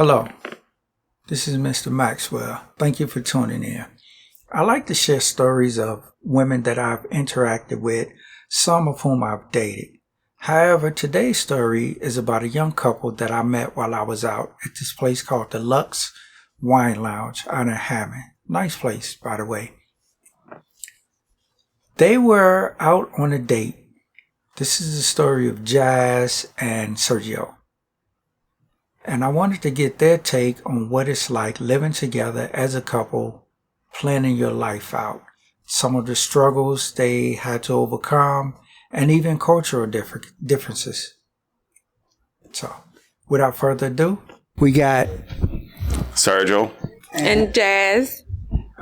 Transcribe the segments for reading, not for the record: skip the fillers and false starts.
Hello, this is Mr. Maxwell. Thank you for tuning in. I like to share stories of women that I've interacted with, some of whom I've dated. However, today's story is about a young couple that I met while I was out at this place called the Lux Wine Lounge out in Hammond. Nice place, by the way. They were out on a date. This is the story of Jazz and Sergio. And I wanted to get their take on what it's like living together as a couple, planning your life out. Some of the struggles they had to overcome, and even cultural differences. So, without further ado, we got Sergio and Jazz.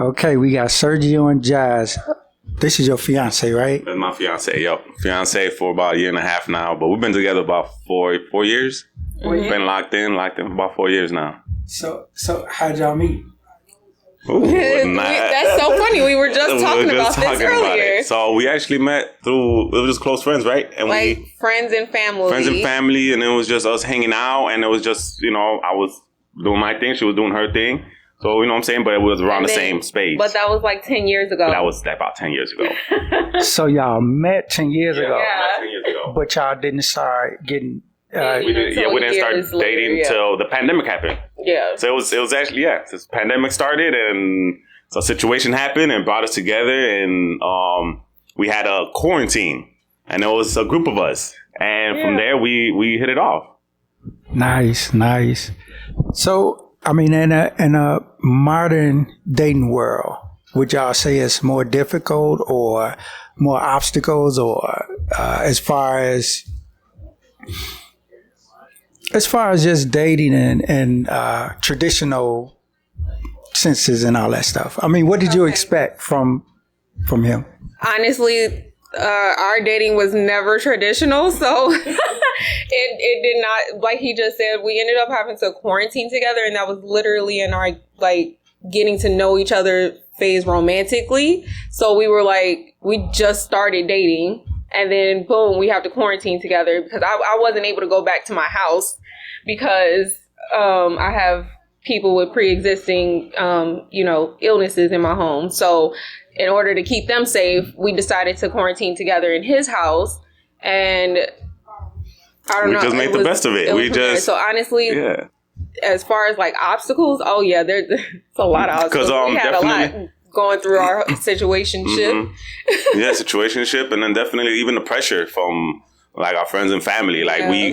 Okay, we got Sergio and Jazz. This is your fiance, right? That's my fiance. Yep, fiance for about a year and a half now, but we've been together about four years. Mm-hmm. We've been locked in for about 4 years now. So how'd y'all meet? Ooh, That's so funny. We were just talking about this earlier. So we actually met through, it was just close friends, right? And like friends and family. And it was just us hanging out, and it was just, I was doing my thing, she was doing her thing. So, you know what I'm saying? But it was around the same space. But that was like 10 years ago. That was about 10 years ago. So y'all met 10 years ago. Met 10 years ago. But y'all didn't start getting... we didn't start dating until the pandemic happened. Yeah. So it was actually, this pandemic started, and so a situation happened and brought us together, and we had a quarantine, and it was a group of us. And from there, we hit it off. Nice. So... I mean, in a modern dating world, would y'all say it's more difficult or more obstacles, or as far as just dating and traditional senses and all that stuff? I mean, what did you expect from him? Honestly, our dating was never traditional, so it did not, like he just said, we ended up having to quarantine together, and that was literally in our getting to know each other phase romantically. So we were we just started dating, and then boom, we have to quarantine together because I wasn't able to go back to my house because I have people with pre-existing illnesses in my home. So in order to keep them safe, we decided to quarantine together in his house, and I don't know. We just made the best of it. So honestly, as far as obstacles, there's a lot of obstacles. We had a lot going through our situationship. Mm-hmm. Situationship, and then definitely even the pressure from our friends and family.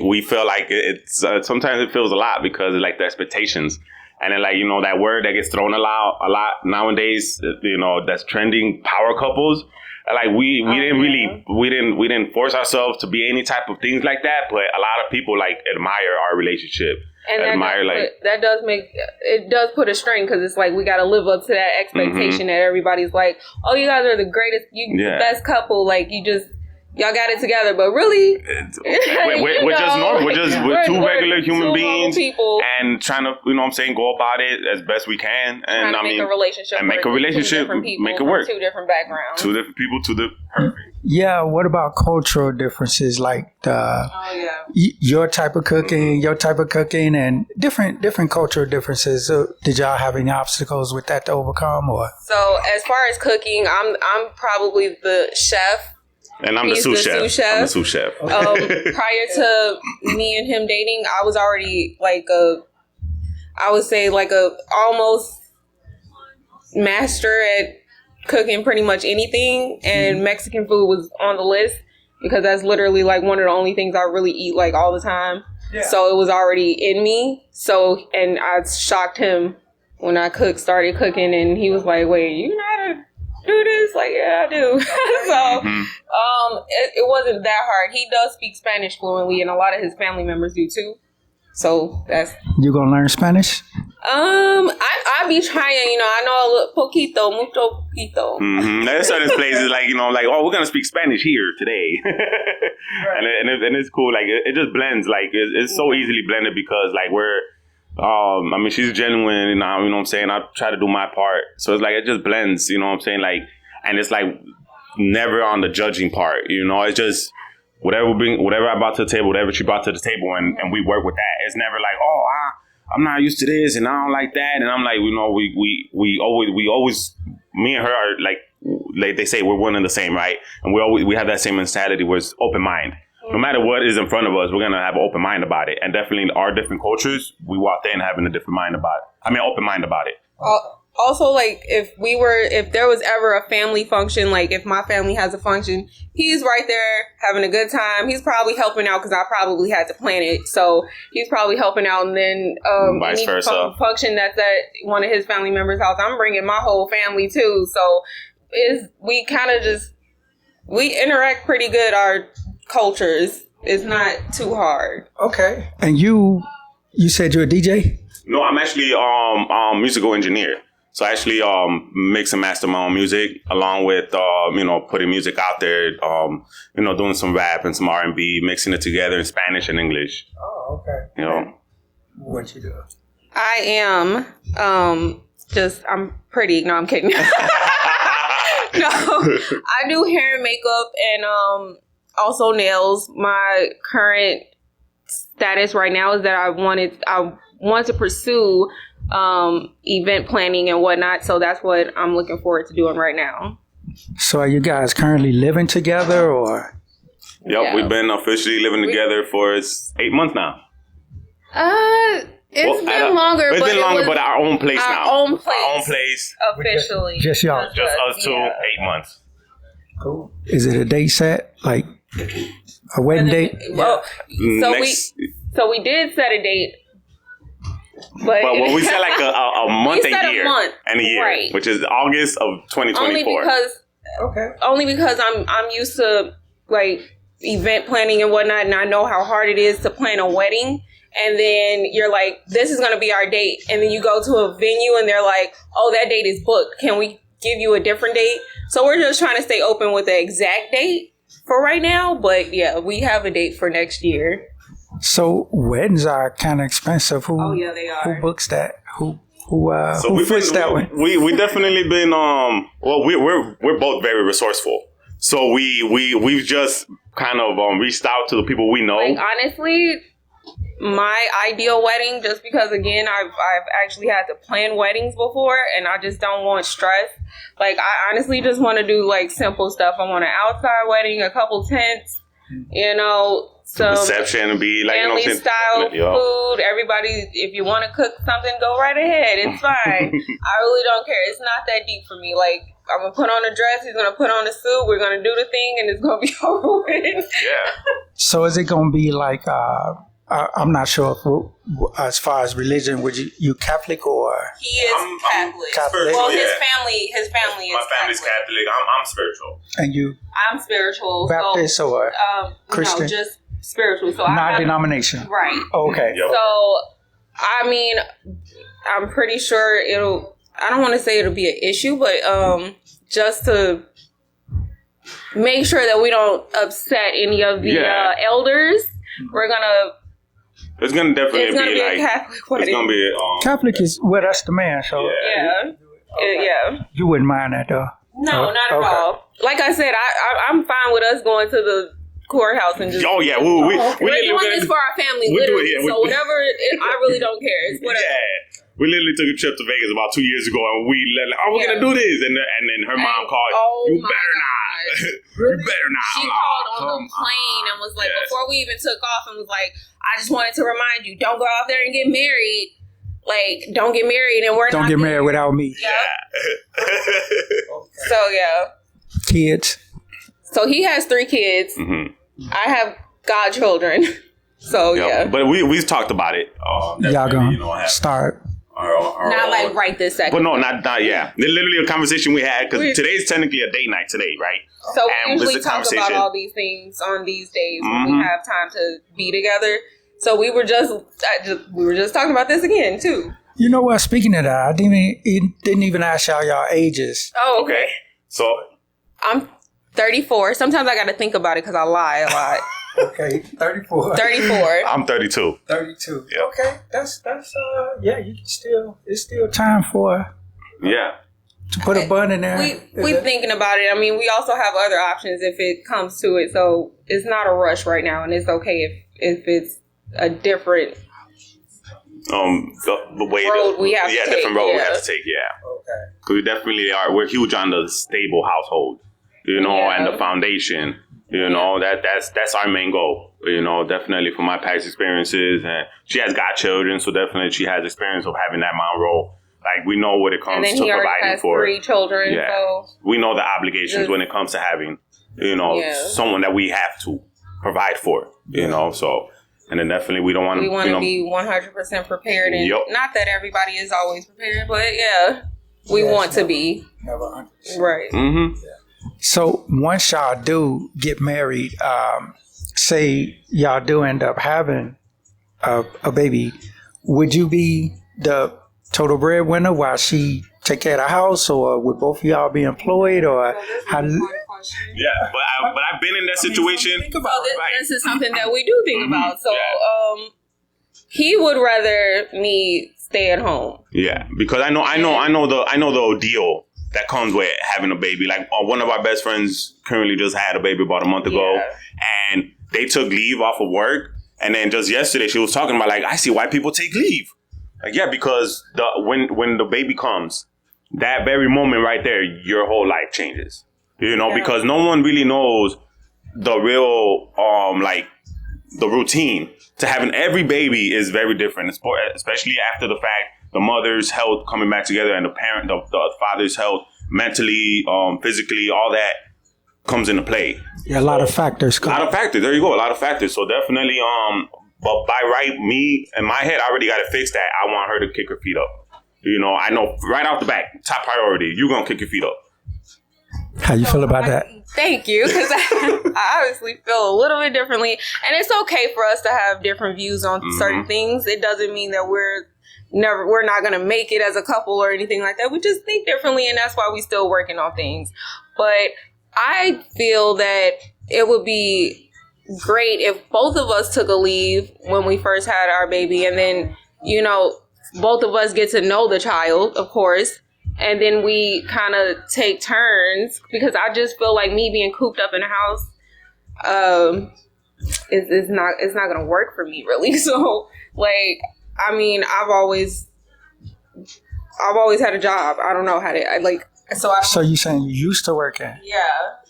We feel like it's sometimes it feels a lot because of the expectations. And then that word that gets thrown a lot nowadays, that's trending, power couples. We didn't force ourselves to be any type of things like that, but a lot of people admire our relationship. And it does put a strain because it's we got to live up to that expectation that everybody's oh, you guys are the greatest, the best couple, y'all got it together, but really, we're just normal. We're two regular human beings, people, and trying to, go about it as best we can, and make a relationship, make it work. Two different backgrounds, two different people, perfect. Yeah. What about cultural differences, your type of cooking, and different cultural differences? So did y'all have any obstacles with that to overcome, or? So as far as cooking, I'm probably the chef. And I'm the sous chef. I'm the sous chef. Prior to me and him dating, I was already almost master at cooking pretty much anything. And Mexican food was on the list because that's literally one of the only things I really eat all the time. Yeah. So it was already in me. So, and I shocked him when I started cooking, and he was like, wait, you know how to do this? Yeah, I do. So it wasn't that hard. He does speak Spanish fluently, and a lot of his family members do too. So that's... You gonna learn Spanish? I be trying, I know a little poquito, mucho poquito. Mm-hmm. There's certain places oh, we're gonna speak Spanish here today. Right. and it's cool. It just blends. It's so easily blended because we're she's genuine, you know what I'm saying? I try to do my part. So it's it just blends, you know what I'm saying? And it's never on the judging part, it's just whatever I brought to the table, whatever she brought to the table, and we work with that. It's never I'm not used to this and I don't like that. And I'm like, you know, we always, me and her are like they say we're one and the same, right? And we have that same mentality where it's open mind. No matter what is in front of us, we're going to have an open mind about it. And definitely our different cultures, we walk in having a different mind about it. Open mind about it. Also, like, if there was ever a family function, like if my family has a function, he's right there having a good time. He's probably helping out because I probably had to plan it. So he's probably helping out. And then vice versa. Function that's at one of his family members' house, I'm bringing my whole family too. So we kind of we interact pretty good. Our cultures, it's not too hard. Okay. And you said you're a DJ? No, I'm actually musical engineer. So I actually mix and master my own music along with putting music out there, doing some rap and some R&B, mixing it together in Spanish and English. Oh, okay. You know. What you do? I am I'm pretty. No, I'm kidding. No, I do hair and makeup and also nails. My current status right now is that I want to pursue event planning and whatnot. So that's what I'm looking forward to doing right now. So are you guys currently living together or? Yep, yeah. We've been officially living together for 8 months now. It's been longer. It's been longer, but our own place now. Our own place. Officially. Just y'all. Just us two, 8 months. Cool. Is it a date set? Like a wedding date? Well, so we did set a date. But we set like a month and a year, right. Which is August of 2024. Only because I'm used to like event planning and whatnot, and I know how hard it is to plan a wedding. And then you're like, this is going to be our date. And then you go to a venue and they're like, oh, that date is booked. Can we give you a different date? So we're just trying to stay open with the exact date for right now. But yeah, we have a date for next year. So weddings are kind of expensive. Oh yeah, they are. Who books that? Who fits that one? We definitely been we're both very resourceful. So we've just kind of reached out to the people we know. Like honestly, my ideal wedding, just because again I've actually had to plan weddings before and I just don't want stress. Like I honestly just want to do like simple stuff. I want an outside wedding, a couple tents, some reception and be like family style food. Everybody, if you want to cook something, go right ahead. It's fine. I really don't care. It's not that deep for me. Like I'm gonna put on a dress. He's gonna put on a suit. We're gonna do the thing, and it's gonna be over with. Yeah. So is it gonna be like? I'm not sure if, as far as religion, would you Catholic or? He is Catholic. Well, his family is. My family's Catholic. I'm spiritual. And you? I'm spiritual. Baptist or Christian? No, just spiritual. So not denomination. Right. Okay. Yep. So, I mean, I'm pretty sure I don't want to say it'll be an issue, but just to make sure that we don't upset any of the elders, we're gonna. It's gonna definitely be like a Catholic wedding. It's gonna be Catholic is that's the man. So yeah. You wouldn't mind that though. No, not at all. Like I said, I'm fine with us going to the courthouse and just. Oh yeah, we're doing this for our family, literally. So whatever, I really don't care. It's whatever. Yeah. We literally took a trip to Vegas about 2 years ago, and we're gonna do this, and then her mom called. You better not. You better not. She called on the plane and was like, before we even took off, and was like, I just wanted to remind you, don't go out there and get married. Like, don't get married, and we're don't get married without me. Yeah. So yeah. Kids. So he has 3 kids. Mm-hmm. I have godchildren. So yeah. But we've talked about it. Y'all gonna start. Not like right this second. But no, not yeah. Literally a conversation we had because today's technically a date night today, right? So we usually talk about all these things on these days when we have time to be together. So we were just talking about this again too. You know what? Speaking of that, I didn't even ask y'all ages. Oh, okay. So I'm 34. Sometimes I got to think about it because I lie a lot. Okay, 34. 34. I'm 32. 32. Yeah. Okay, that's yeah. You can it's still time for to put a bun in there. We thinking about it. I mean, we also have other options if it comes to it. So it's not a rush right now, and it's okay if it's a different the way road we have to take, different road we have to take. Yeah. Okay. Because we definitely are. We're huge on the stable household, you know, Yeah. and the foundation. You know, that's our main goal. You know, definitely from my past experiences, and she has godchildren, so definitely she has experience of having that mom role. Like, we know what it And comes then to he already providing has for. 3 children, Yeah. so We know the obligations when it comes to having, you know, Yeah. someone that we have to provide for. You know, so and then definitely we don't want to. we want you to know, be 100% prepared. And Yup. not that everybody is always prepared, but yeah, we want to be. Never 100%. Right. Mm-hmm. So once y'all do get married, say y'all do end up having a baby, would you be the total breadwinner while she take care of the house, or would both of y'all be employed, or how? Yeah, but I've been in that situation. Think about it. This is something that we do think about. So, Yeah. he would rather me stay at home. Yeah, because I know the ordeal that comes with having a baby. Like, one of our best friends currently just had a baby about a month ago, and they took leave off of work. And then just yesterday, she was talking about, like, I see why people take leave. Like, yeah, because when the baby comes, that very moment right there, your whole life changes. You know, because no one really knows the real like the routine to having every baby is very different, especially after the fact the mother's health coming back together and the father's health mentally, physically, all that comes into play. Yeah, a lot of factors. A lot of factors. There you go. A lot of factors. So definitely, but by right, me in my head, I already got to fix that. I want her to kick her feet up. You know, I know right off the bat, top priority, you're gonna kick your feet up. How you feel about that? Thank you, because I obviously feel a little bit differently, and it's okay for us to have different views on certain things. It doesn't mean that we're not going to make it as a couple or anything like that. We just think differently, and that's why we still working on things. But I feel that it would be great if both of us took a leave when we first had our baby, and then, you know, both of us get to know the child, of course. And then we kind of take turns, because I just feel like me being cooped up in a house, it's not gonna work for me, really. So, like, I mean, I've always had a job. I don't know how to So you saying you used to working, yeah.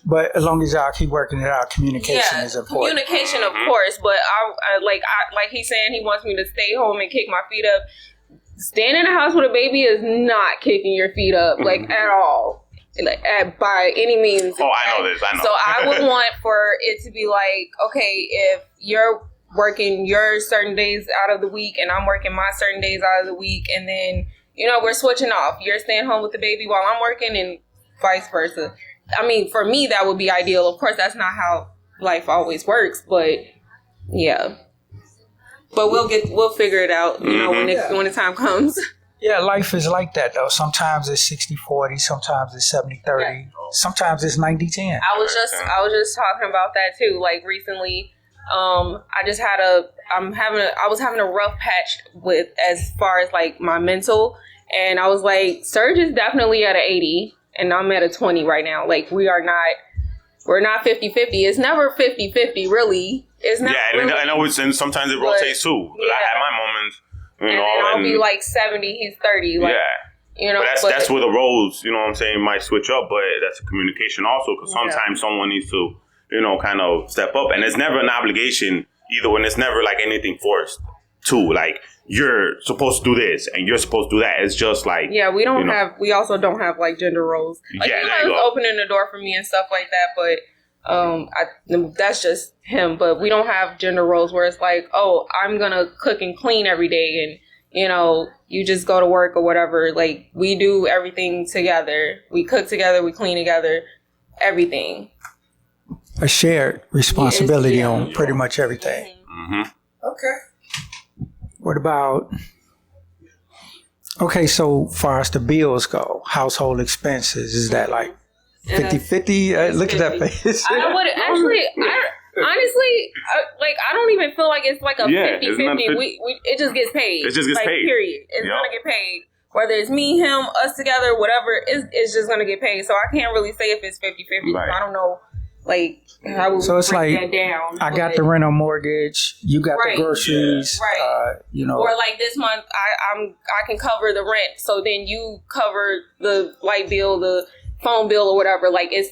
but as long as y'all keep working it out, communication is important. Communication, of course, but I like he's saying he wants me to stay home and kick my feet up. Staying in a house with a baby is not kicking your feet up, like, at all, like, by any means. Oh, I know this. I know. So I would want for it to be like, okay, if you're working your certain days out of the week and I'm working my certain days out of the week, and then, you know, we're switching off. You're staying home with the baby while I'm working, and vice versa. I mean, for me, that would be ideal. Of course, that's not how life always works, but yeah. But we'll figure it out, you know, when the time comes. Yeah, life is like that, though. Sometimes it's 60-40, sometimes it's 70-30, sometimes it's 90-10. I was just talking about that too. Like, recently, I was having a rough patch with, as far as like my mental, and I was like, Serge is definitely at an 80, and I'm at a 20 right now. Like, we're not 50-50. It's never 50-50, really. It's not. Yeah, really, and sometimes it rotates too. Yeah. I have my moments, you and know, then I'll and be like 70, he's 30. Like, you know, but that's where the roles, you know what I'm saying, might switch up. But that's a communication also, because sometimes someone needs to, you know, kind of step up, and it's never an obligation either. When it's never like anything forced too, like, you're supposed to do this and you're supposed to do that. It's just like, we also don't have like gender roles. Like, yeah, he was opening the door for me and stuff like that, but that's just him. But we don't have gender roles where it's like, oh, I'm gonna cook and clean every day, and, you know, you just go to work or whatever. Like, we do everything together. We cook together, we clean together, everything. A shared responsibility on pretty much everything. Okay. What about, okay, so far as the bills go, household expenses, is that like 50-50? Look at that face. I would actually, honestly, I don't even feel like it's like a 50-50. It just gets paid. It just gets paid. Period. It's gonna get paid. Whether it's me, him, us together, whatever, it's just gonna get paid. So I can't really say if it's 50-50. Right. I don't know like how we So it's break like, that down. I got the rental mortgage. You got Right. the groceries. Right. You know. Or like this month, I can cover the rent, so then you cover the light bill, the phone bill, or whatever. Like it's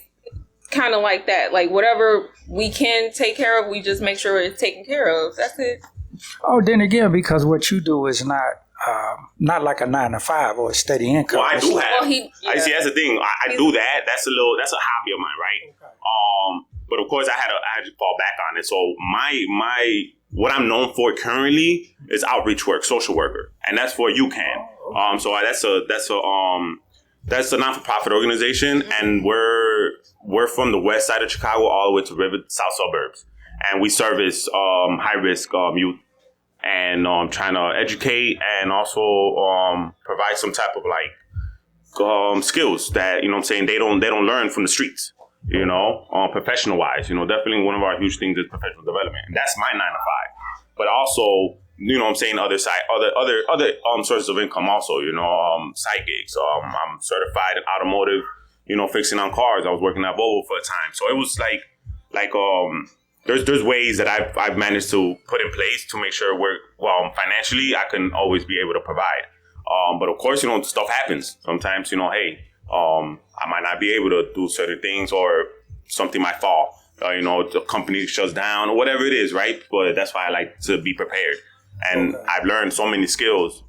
kind of like that. Like whatever we can take care of, we just make sure it's taken care of. That's it. Oh, then again, because what you do is not like a 9 to 5 or a steady income. Well, I do have. Well, I see. That's the thing. I do that. That's a hobby of mine, right? Okay. But of course, I had to fall back on it. So my what I'm known for currently is outreach work, social worker, and that's for UCAN. So that's a non-for-profit organization, and we're from the west side of Chicago all the way to River South suburbs, and we service high-risk youth, and trying to educate and also provide some type of like skills that, you know what I'm saying, they don't learn from the streets, you know, professional wise. You know, definitely one of our huge things is professional development, and that's my 9 to 5. But also, you know what I'm saying, other sources of income also, you know, side gigs. I'm certified in automotive, you know, fixing on cars. I was working at Volvo for a time. So it was like there's ways that I've managed to put in place to make sure financially I can always be able to provide. But of course, you know, stuff happens. Sometimes, you know, hey, I might not be able to do certain things, or something might fall. You know, the company shuts down or whatever it is, right? But that's why I like to be prepared. And I've learned so many skills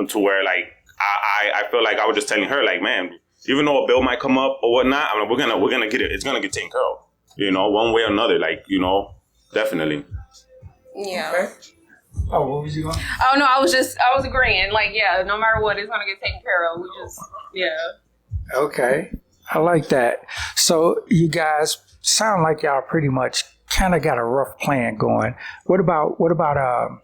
to where, like, I feel like I was just telling her, like, man, even though a bill might come up or whatnot, I mean, we're gonna get it. It's gonna get taken care of, you know, one way or another. Like, you know, definitely. Yeah. Okay. Oh, what was you going? Oh no, I was agreeing. Like, yeah, no matter what, it's gonna get taken care of. We just, yeah. Okay, I like that. So you guys sound like y'all pretty much kind of got a rough plan going. What about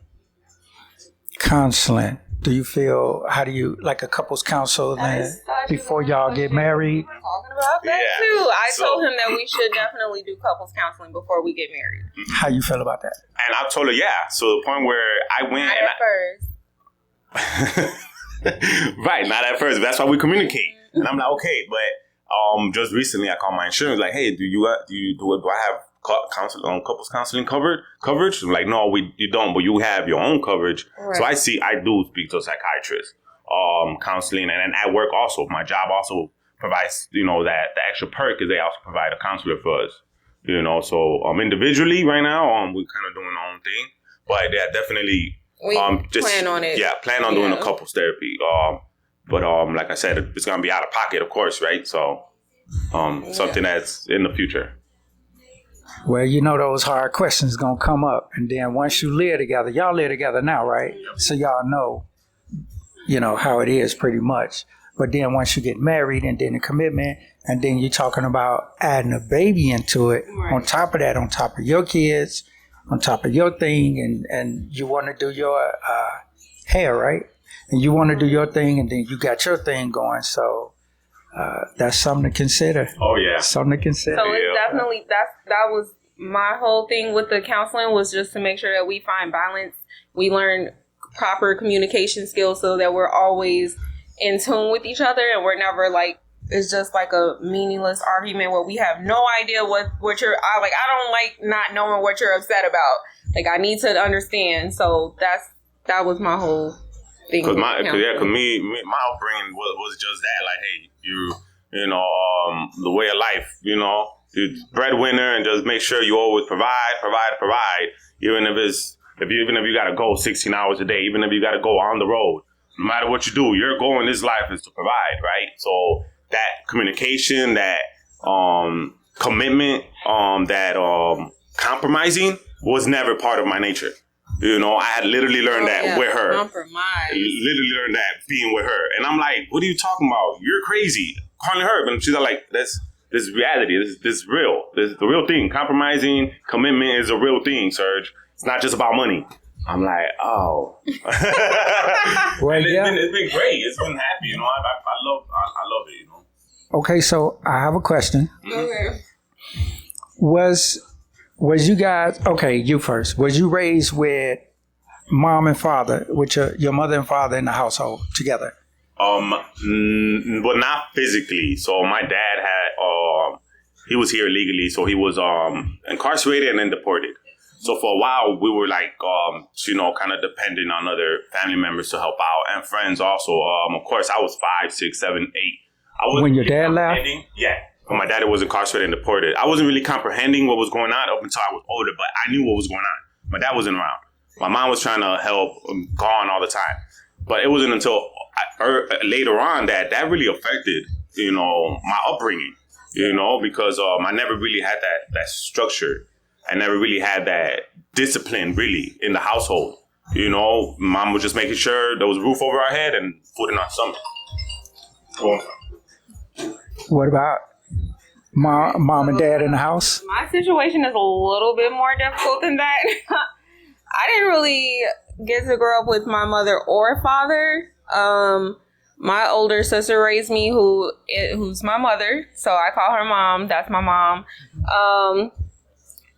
counseling? Do you feel, how do you, like a couples counseling before y'all get married? Talking about that too. I told him that we should definitely do couples counseling before we get married. How you feel about that? And I told her, yeah. So the point where I went Not at first. right, not at first. That's why we communicate. And I'm like, okay, but just recently I called my insurance, like, hey, do I have couples counseling coverage? I'm like, no, you don't, but you have your own coverage. Right. So I do speak to a psychiatrist, counseling, and then at work also, my job also provides, you know, that the extra perk is they also provide a counselor for us, you know. So individually right now, we're kind of doing our own thing, but yeah, definitely we plan on it. Yeah, plan on doing a couples therapy. But like I said, it's gonna be out of pocket, of course, right? So something that's in the future. Well, you know, those hard questions gonna come up, and then once you live together, y'all live together now, right? So y'all know, you know, how it is pretty much. But then once you get married, and then the commitment, and then you're talking about adding a baby into it, right. On top of that, on top of your kids, on top of your thing, and you want to do your hair, right? And you want to do your thing, and then you got your thing going. So that's something to consider. Oh yeah, something to consider. So it's definitely that was my whole thing with the counseling, was just to make sure that we find balance. We learn proper communication skills so that we're always in tune with each other, and we're never like, it's just like a meaningless argument where we have no idea what you're I don't like not knowing what you're upset about. Like, I need to understand. So that was my whole thing. Cause my upbringing was just that. Like, hey, you know, the way of life, you know, you're breadwinner, and just make sure you always provide. Even if you gotta go 16 hours a day, even if you gotta go on the road, no matter what you do, your goal in this life is to provide, right? So that communication, that commitment, that compromising was never part of my nature. You know, I had literally learned that with her. Compromise. Literally learned that being with her. And I'm like, what are you talking about? You're crazy. Calling her. But she's like, this is reality. This is real. This is the real thing. Compromising, commitment is a real thing, Serge. It's not just about money. I'm like, oh. Well, it's been great. It's been happy. You know, I love it, you know. Okay, so I have a question. Okay. Was you guys, okay, you first. Was you raised with mom and father, with your mother and father in the household together? But not physically. So my dad he was here illegally, so he was incarcerated and then deported. So for a while, we were like, kind of dependent on other family members to help out and friends also. Of course, I was 5, 6, 7, 8. I wasn't when your dad left? Yeah. When my dad was incarcerated and deported. I wasn't really comprehending what was going on up until I was older, but I knew what was going on. My dad wasn't around. My mom was trying to help, gone all the time. But it wasn't until later on that really affected, my upbringing, because I never really had that structure. I never really had that discipline, really, in the household. Mom was just making sure there was a roof over our head and food in our stomach. What about mom and dad in the house? My situation is a little bit more difficult than that. I didn't really get to grow up with my mother or father. My older sister raised me, who's my mother, so I call her mom. That's my mom.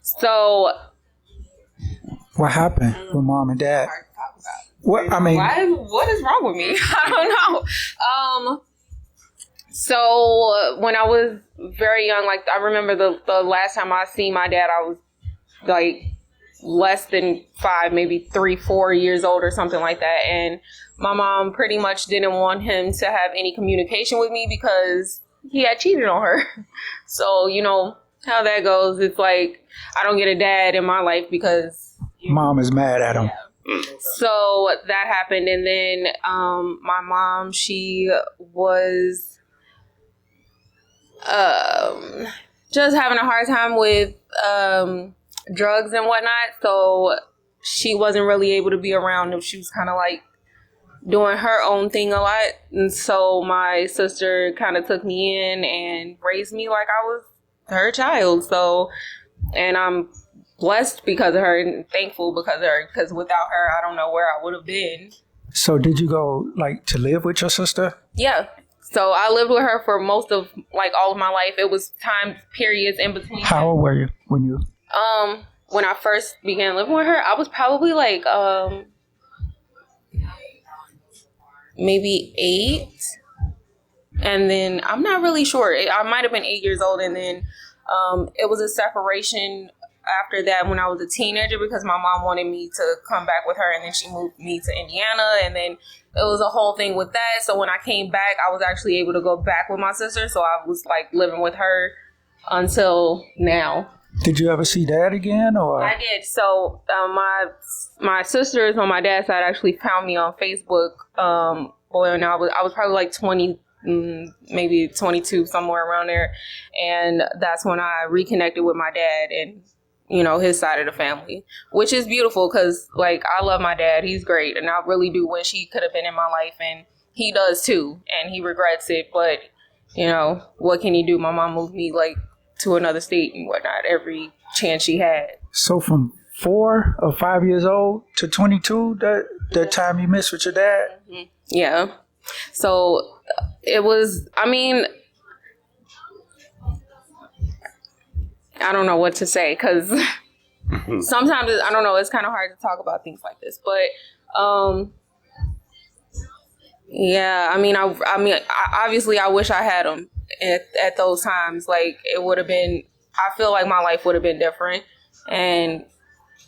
So, what happened with mom and dad? What is wrong with me? I don't know. So when I was very young, like I remember the last time I seen my dad, I was like less than 5, maybe 3, 4 years old or something like that. And my mom pretty much didn't want him to have any communication with me because he had cheated on her. So, how that goes. It's like, I don't get a dad in my life because mom is mad at him. Yeah. So that happened. And then my mom, she was just having a hard time with drugs and whatnot. So she wasn't really able to be around him. She was kind of like doing her own thing a lot. And so my sister kind of took me in and raised me like I was her child. So, and I'm blessed because of her and thankful because of her, because without her, I don't know where I would have been. So did you go to live with your sister? Yeah. So I lived with her for most of all of my life. It was time periods in between. How old were you when you? When I first began living with her, I was probably maybe 8. And then I'm not really sure. I might have been 8 years old. And then it was a separation after that when I was a teenager because my mom wanted me to come back with her. And then she moved me to Indiana. And then it was a whole thing with that. So when I came back, I was actually able to go back with my sister. So I was living with her until now. Did you ever see dad again? Or I did. So my sisters on my dad's side actually found me on Facebook. And I was probably 20, maybe 22, somewhere around there. And that's when I reconnected with my dad and, his side of the family, which is beautiful because, I love my dad. He's great. And I really do wish he could have been in my life. And he does, too. And he regrets it. But, what can he do? My mom moved me, to another state and whatnot every chance she had. So from 4 or 5 years old to 22, that time you missed with your dad? Mm-hmm. Yeah. So it was, I don't know what to say because sometimes, I don't know, it's kind of hard to talk about things like this. But, yeah, obviously I wish I had him at those times. It would have been, I feel like my life would have been different and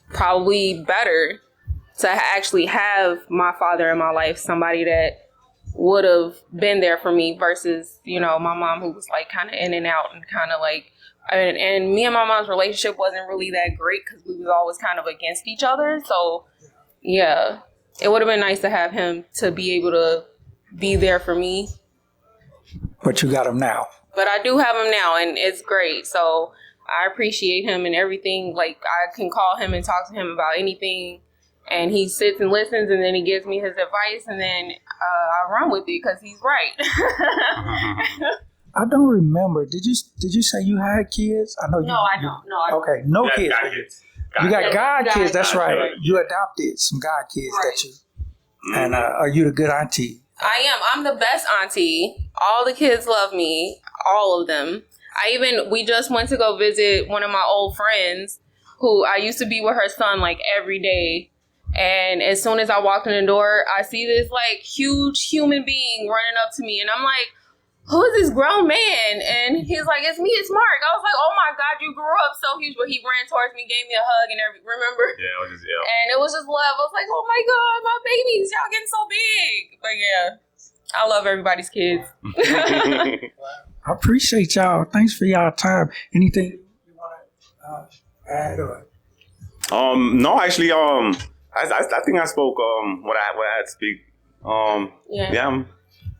probably better to actually have my father in my life, somebody that would have been there for me versus, my mom who was kind of in and out and kind of and me and my mom's relationship wasn't really that great because we was always kind of against each other. So yeah, it would have been nice to have him to be able to be there for me. But you got him now. But I do have him now and it's great. So I appreciate him and everything. I can call him and talk to him about anything. And he sits and listens, and then he gives me his advice, and then I run with it because he's right. I don't remember. Did you say you had kids? I know you. No, I don't. No, okay, no kids. You got God kids. That's right. Right. You adopted some God kids that you. And are you the good auntie? I am. I'm the best auntie. All the kids love me. All of them. We just went to go visit one of my old friends who I used to be with her son every day. And as soon as I walked in the door, I see this huge human being running up to me. And I'm like, who is this grown man? And he's like, it's me, it's Mark. I was like, oh my God, you grew up so huge. But he ran towards me, gave me a hug and everything, remember? Yeah, it was just, yeah. And it was just love. I was like, oh my God, my babies, y'all getting so big. But yeah, I love everybody's kids. I appreciate y'all. Thanks for y'all time. Anything you want to add or? No, actually, I think I spoke what I had to speak. Yeah, I'm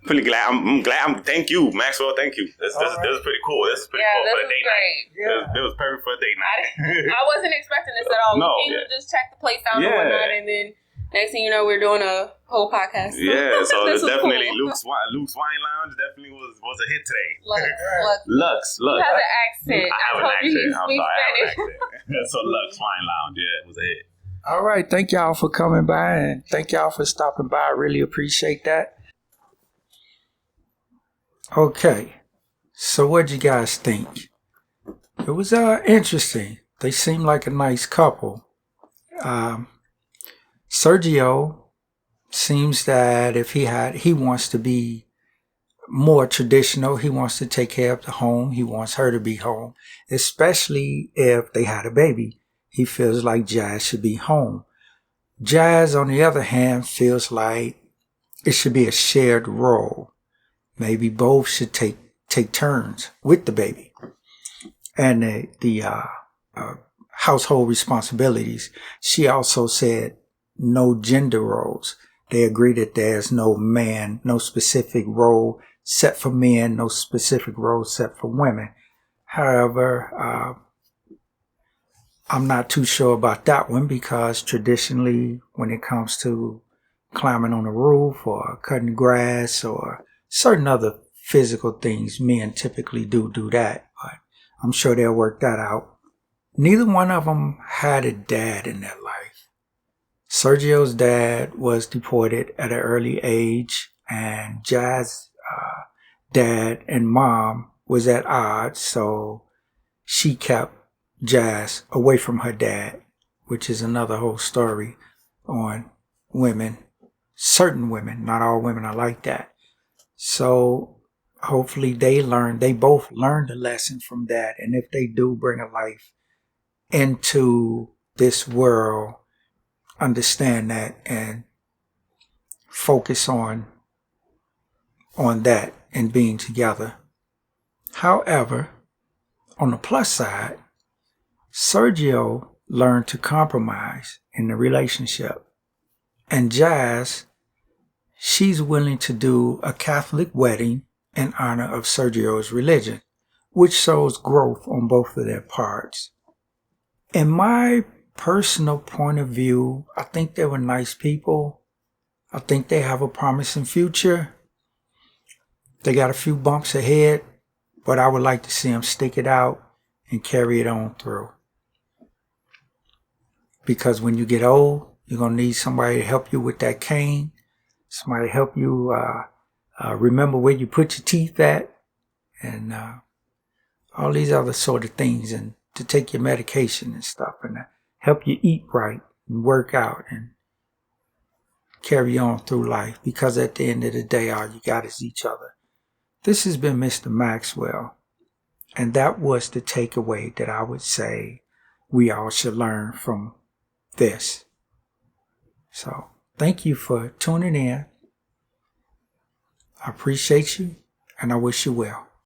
pretty glad. I'm glad. Thank you, Maxwell. Thank you. This was pretty cool. This is pretty cool for the date night. Yeah. It was perfect for a date night. I wasn't expecting this at all. No, we came to just check the place out and whatnot, and then next thing you know, we're doing a whole podcast. Yeah, so this it's definitely cool. Luke's Wine Lounge definitely was a hit today. Lux. Lux. He has an accent. I have an accent. I'm sorry, I have an Spanish. accent. So Lux Wine Lounge, yeah, it was a hit. All right. Thank y'all for coming by and thank y'all for stopping by. I really appreciate that. Okay. So what'd you guys think? It was interesting. They seemed like a nice couple. Sergio seems that if he wants to be more traditional. He wants to take care of the home. He wants her to be home, especially if they had a baby. He feels like Jazz should be home. Jazz, on the other hand, feels like it should be a shared role. Maybe both should take turns with the baby and the household responsibilities. She also said no gender roles. They agree that there's no specific role set for men, no specific role set for women. However, I'm not too sure about that one because traditionally when it comes to climbing on a roof or cutting grass or certain other physical things, men typically do that, but I'm sure they'll work that out. Neither one of them had a dad in their life. Sergio's dad was deported at an early age, and Jazz's dad and mom was at odds, so she kept Jazz away from her dad, which is another whole story on women. Certain women, not all women are like that. So hopefully they both learned a lesson from that. And if they do bring a life into this world, understand that and focus on that and being together. However, on the plus side, Sergio learned to compromise in the relationship. And Jazz, she's willing to do a Catholic wedding in honor of Sergio's religion, which shows growth on both of their parts. In my personal point of view, I think they were nice people. I think they have a promising future. They got a few bumps ahead, but I would like to see them stick it out and carry it on through. Because when you get old, you're going to need somebody to help you with that cane, somebody to help you remember where you put your teeth at, and all these other sort of things, and to take your medication and stuff, and help you eat right and work out and carry on through life. Because at the end of the day, all you got is each other. This has been Mr. Maxwell, and that was the takeaway that I would say we all should learn from this. So thank you for tuning in. I appreciate you, and I wish you well.